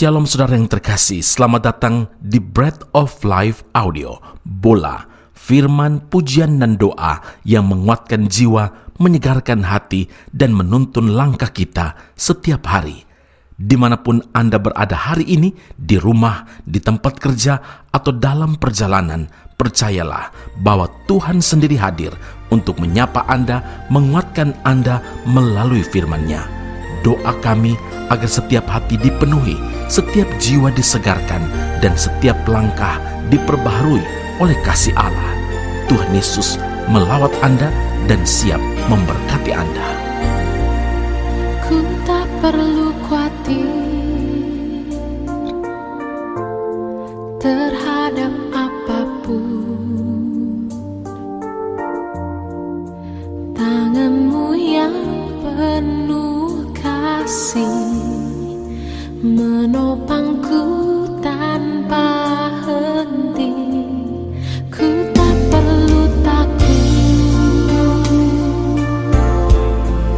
Shalom saudara yang terkasih, selamat datang di Bread of Life Audio, Bola, firman, pujian dan doa yang menguatkan jiwa, menyegarkan hati, dan menuntun langkah kita setiap hari. Dimanapun Anda berada hari ini, di rumah, di tempat kerja, atau dalam perjalanan, percayalah bahwa Tuhan sendiri hadir untuk menyapa Anda, menguatkan Anda melalui firman-Nya. Doa kami agar setiap hati dipenuhi, setiap jiwa disegarkan, dan setiap langkah diperbaharui oleh kasih Allah. Tuhan Yesus melawat Anda dan siap memberkati Anda. Ku tak perlu khawatir terhadap apapun. Tangan-Mu yang penuh kasih menopangku tanpa henti. Ku tak perlu takut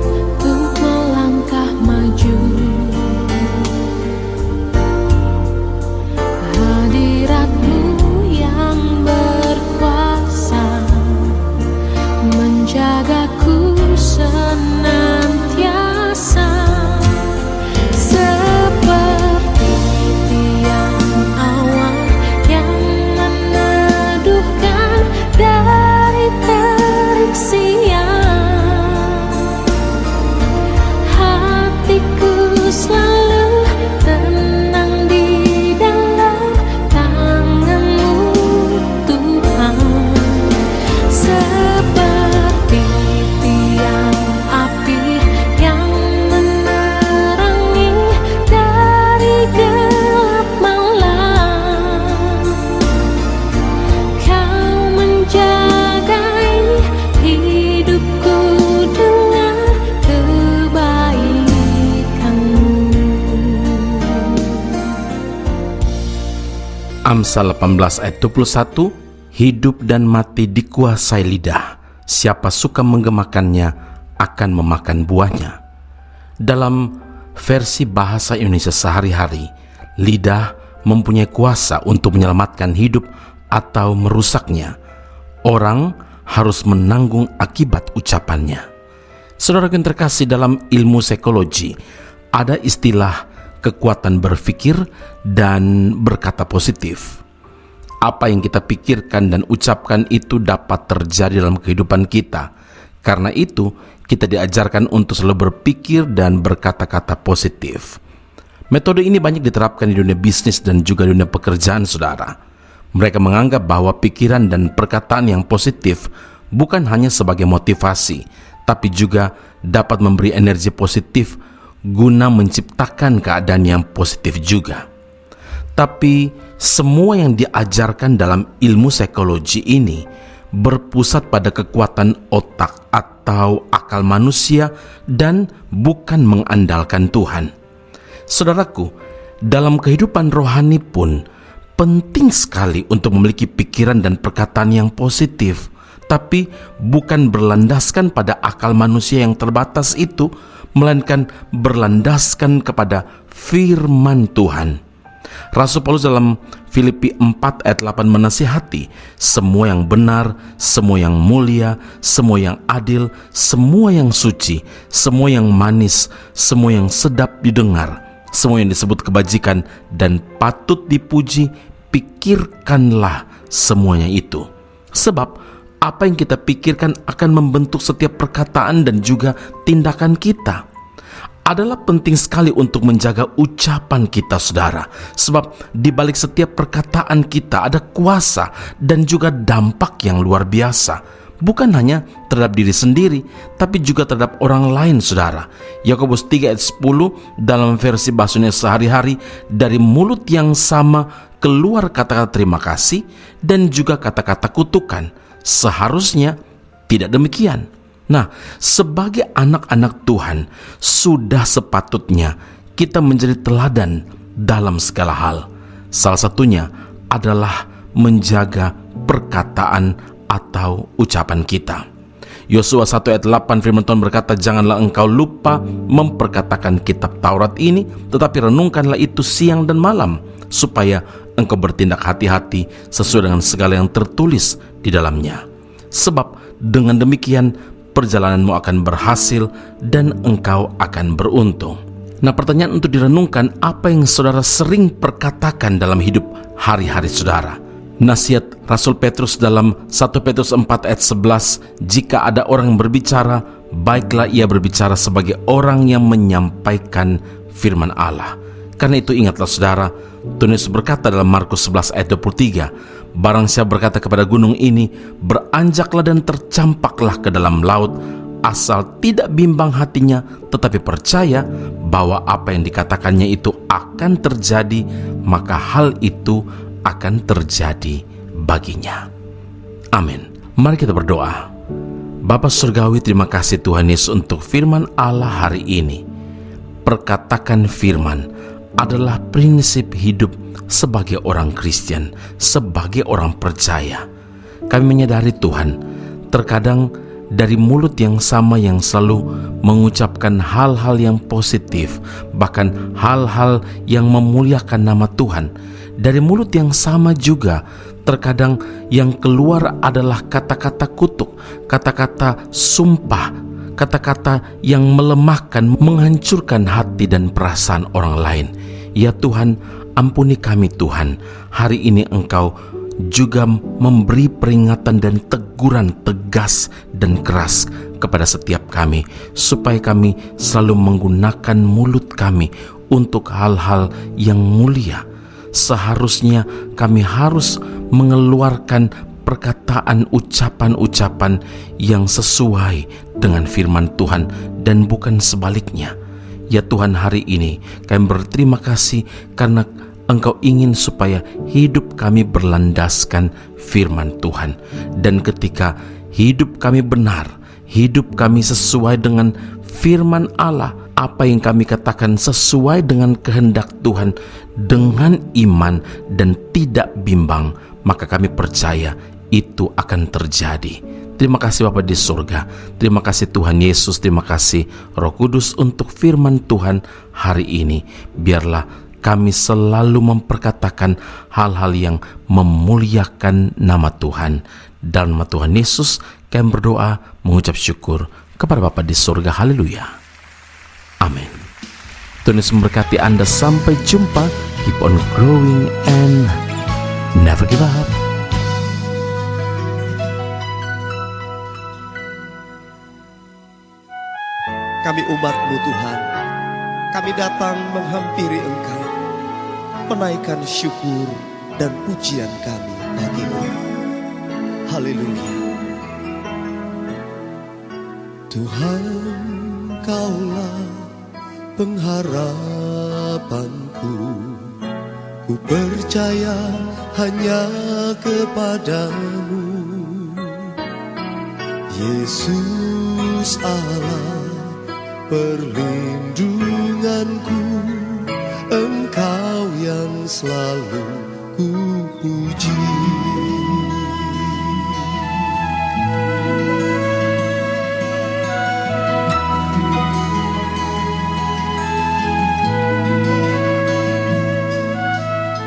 untuk melangkah maju. Hadirat-Mu yang berkuasa menjagaku senantiasa. Amsal 18 ayat 21, hidup dan mati dikuasai lidah. Siapa suka menggemakannya akan memakan buahnya. Dalam versi bahasa Indonesia sehari-hari, lidah mempunyai kuasa untuk menyelamatkan hidup atau merusaknya. Orang harus menanggung akibat ucapannya. Saudara yang terkasih, dalam ilmu psikologi ada istilah kekuatan berpikir dan berkata positif. Apa yang kita pikirkan dan ucapkan itu dapat terjadi dalam kehidupan kita. Karena itu, kita diajarkan untuk selalu berpikir dan berkata-kata positif. Metode ini banyak diterapkan di dunia bisnis dan juga dunia pekerjaan saudara. Mereka menganggap bahwa pikiran dan perkataan yang positif bukan hanya sebagai motivasi, tapi juga dapat memberi energi positif guna menciptakan keadaan yang positif juga. Tapi semua yang diajarkan dalam ilmu psikologi ini berpusat pada kekuatan otak atau akal manusia dan bukan mengandalkan Tuhan. Saudaraku, dalam kehidupan rohani pun penting sekali untuk memiliki pikiran dan perkataan yang positif, tapi bukan berlandaskan pada akal manusia yang terbatas itu, melainkan berlandaskan kepada firman Tuhan. Rasul Paulus dalam Filipi 4 ayat 8 menasihati, semua yang benar, semua yang mulia, semua yang adil, semua yang suci, semua yang manis, semua yang sedap didengar, semua yang disebut kebajikan dan patut dipuji, pikirkanlah semuanya itu. Sebab apa yang kita pikirkan akan membentuk setiap perkataan dan juga tindakan kita. Adalah penting sekali untuk menjaga ucapan kita, saudara. Sebab di balik setiap perkataan kita ada kuasa dan juga dampak yang luar biasa. Bukan hanya terhadap diri sendiri, tapi juga terhadap orang lain, saudara. Yakobus 3 ayat 10 dalam versi bahasa Indonesia sehari-hari, dari mulut yang sama keluar kata-kata terima kasih dan juga kata-kata kutukan. Seharusnya tidak demikian. Nah, sebagai anak-anak Tuhan, sudah sepatutnya kita menjadi teladan dalam segala hal. Salah satunya adalah menjaga perkataan atau ucapan kita. Yosua 1 ayat 8 firman Tuhan berkata, janganlah engkau lupa memperkatakan kitab Taurat ini, tetapi renungkanlah itu siang dan malam, supaya engkau bertindak hati-hati sesuai dengan segala yang tertulis di dalamnya. Sebab dengan demikian perjalananmu akan berhasil dan engkau akan beruntung. Nah, pertanyaan untuk direnungkan, apa yang saudara sering perkatakan dalam hidup hari-hari saudara? Nasihat Rasul Petrus dalam 1 Petrus 4 ayat 11, jika ada orang yang berbicara, baiklah ia berbicara sebagai orang yang menyampaikan firman Allah. Karena itu ingatlah saudara, Tuhan Yesus berkata dalam Markus 11 ayat 23, barang siapa berkata kepada gunung ini, beranjaklah dan tercampaklah ke dalam laut, asal tidak bimbang hatinya, tetapi percaya bahwa apa yang dikatakannya itu akan terjadi, maka hal itu akan terjadi baginya. Amin. Mari kita berdoa. Bapa Surgawi, terima kasih Tuhan Yesus untuk firman Allah hari ini. Perkatakan firman adalah prinsip hidup sebagai orang Kristen, sebagai orang percaya. Kami menyadari Tuhan, terkadang dari mulut yang sama yang selalu mengucapkan hal-hal yang positif, bahkan hal-hal yang memuliakan nama Tuhan, dari mulut yang sama juga terkadang yang keluar adalah kata-kata kutuk, kata-kata sumpah, kata-kata yang melemahkan, menghancurkan hati dan perasaan orang lain. Ya Tuhan, ampuni kami Tuhan. Hari ini Engkau juga memberi peringatan dan teguran tegas dan keras kepada setiap kami, supaya kami selalu menggunakan mulut kami untuk hal-hal yang mulia. Seharusnya kami harus mengeluarkan perkataan, ucapan-ucapan yang sesuai dengan firman Tuhan dan bukan sebaliknya. Ya Tuhan, hari ini kami berterima kasih karena Engkau ingin supaya hidup kami berlandaskan firman Tuhan. Dan ketika hidup kami benar, hidup kami sesuai dengan firman Allah, apa yang kami katakan sesuai dengan kehendak Tuhan, dengan iman dan tidak bimbang, maka kami percaya itu akan terjadi. Terima kasih Bapa di surga. Terima kasih Tuhan Yesus. Terima kasih Roh Kudus untuk firman Tuhan hari ini. Biarlah kami selalu memperkatakan hal-hal yang memuliakan nama Tuhan. Dalam nama Tuhan Yesus kami berdoa mengucap syukur kepada Bapa di surga. Haleluya. Amin. Tuhan Yesus memberkati Anda. Sampai jumpa. Keep on growing and never give up. Kami umat-Mu Tuhan, kami datang menghampiri Engkau, menaikkan syukur dan pujian kami bagi-Mu. Haleluya. Tuhan, Kaulah pengharapanku, ku percaya hanya kepadamu. Yesus Allah perlindunganku, Engkau yang selalu ku puji.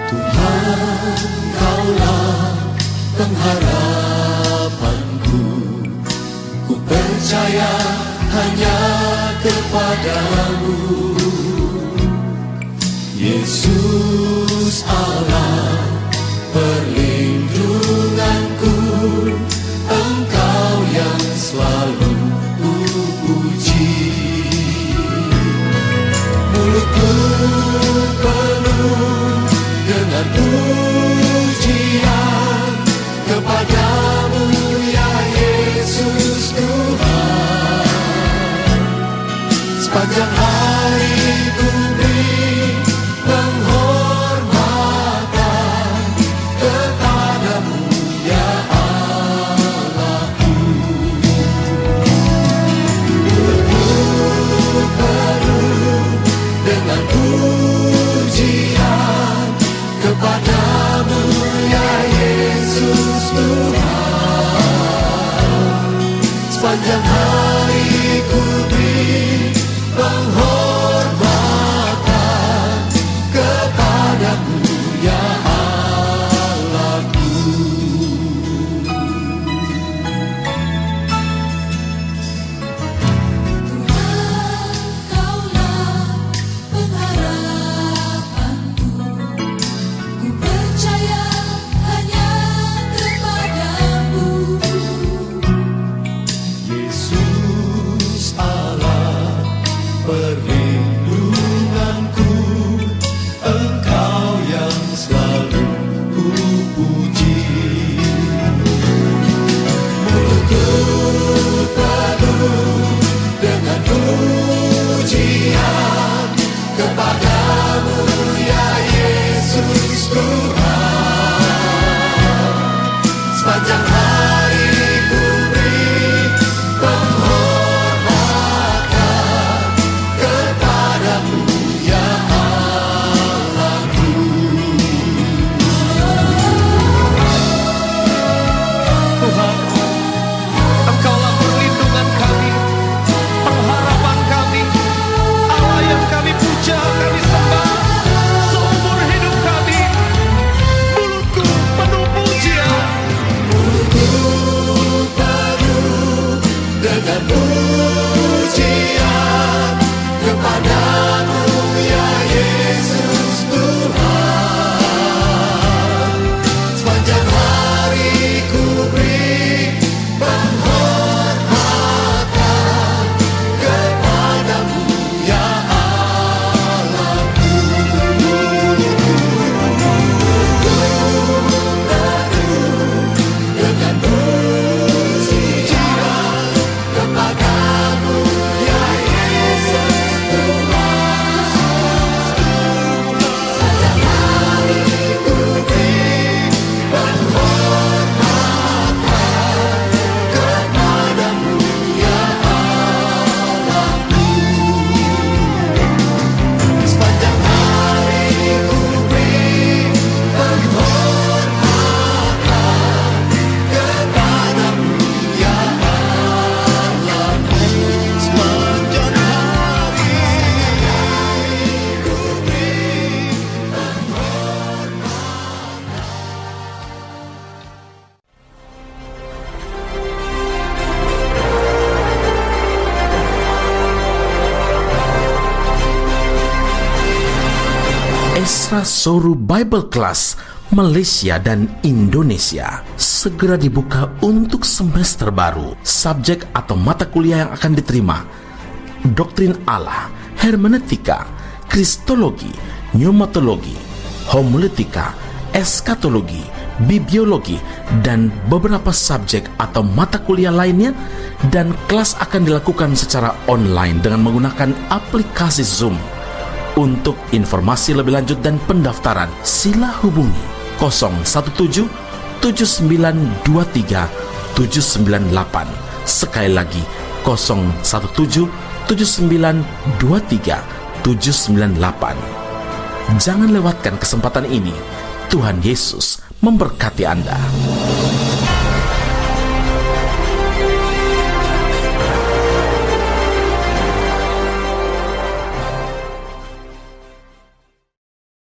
Tuhan, Kaulah pengharapanku, ku percaya hanya kepadamu. Yesus Allah perlindunganku, Engkau yang selalu ku puji. Mulutku penuh dengan pujian kepadamu ya Yesus Tuhan. Sepanjang hari ku beri penghormatan kepadamu ya Allahku. Mulutku penuh dengan pujian kepadamu ya Yesus Tuhan. pujian kepadamu ya Yesus Tuhan. Sepanjang hari ku beri penghormatan kepadamu ya Allahku. Dengan pujian kepadamu ya Yesus Tuhan. Sepanjang hari ku beri penghormatan kepadamu ya Allahku. Sepanjang hari ku beri penghormatan kepadamu ya Allahku. Sepanjang hari ku beri Esra Soru Bible Class Malaysia dan Indonesia segera dibuka untuk semester baru. Subjek atau mata kuliah yang akan diterima: Doktrin Allah, Hermeneutika, Kristologi, Pneumatologi, Homiletika, Eskatologi, Bibliologi, dan beberapa subjek atau mata kuliah lainnya. Dan kelas akan dilakukan secara online dengan menggunakan aplikasi Zoom. Untuk informasi lebih lanjut dan pendaftaran, sila hubungi 017 7923 798. Sekali lagi 017 7923 798. Jangan lewatkan kesempatan ini. Tuhan Yesus memberkati Anda.